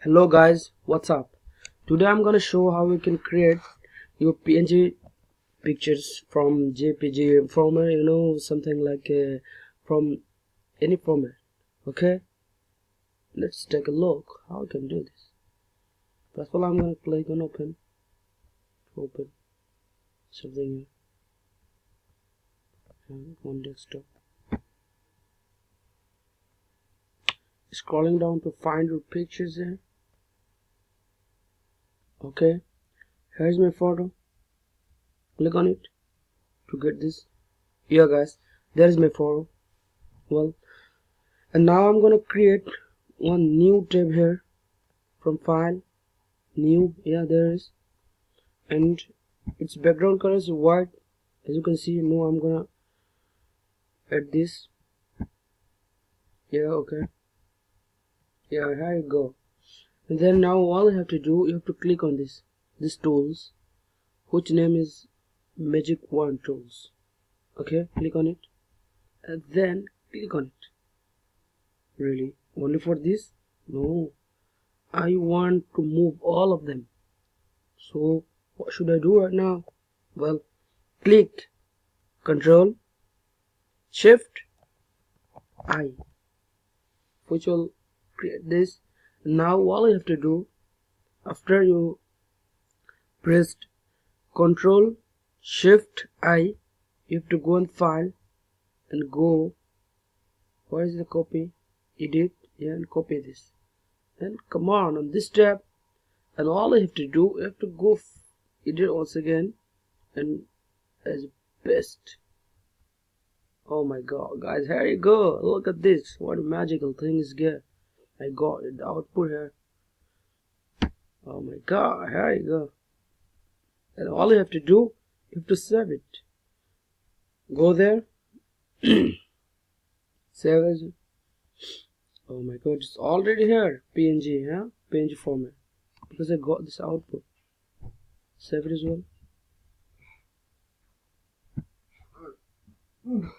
Hello guys, what's up? Today I'm gonna show how you can create your PNG pictures from JPG format, something like from any format. Okay, let's take a look how you can do this. First of all, I'm gonna click on open to open something on desktop. Scrolling down to find your pictures there. Okay, here's my photo. Click on it to get this. Yeah guys, there is my photo. Well, and now I'm gonna create one new tab here from file, new. Yeah, there is, and its background color is white, as you can see. Now I'm gonna add this. Yeah, okay. Yeah, here you go. And then now all you have to do, you have to click on this tools, which name is Magic Wand Tools. Okay, click on it, and then click on it. Really, only for this? No, I want to move all of them. So what should I do right now? Well, click Control Shift I, which will create this. Now all you have to do, after you pressed Control Shift I, you have to go on File and go, where is the copy? Edit, yeah, and copy this. And come on this tab, and all you have to do, you have to go edit once again, and as best. Oh my god, guys, here you go. Look at this. What a magical thing is here. I got it, the output here. Oh my god, here you go. And all you have to do, you have to save it. Go there. Save as. Oh my god, it's already here. PNG, yeah? PNG format. Because I got this output. Save it as well.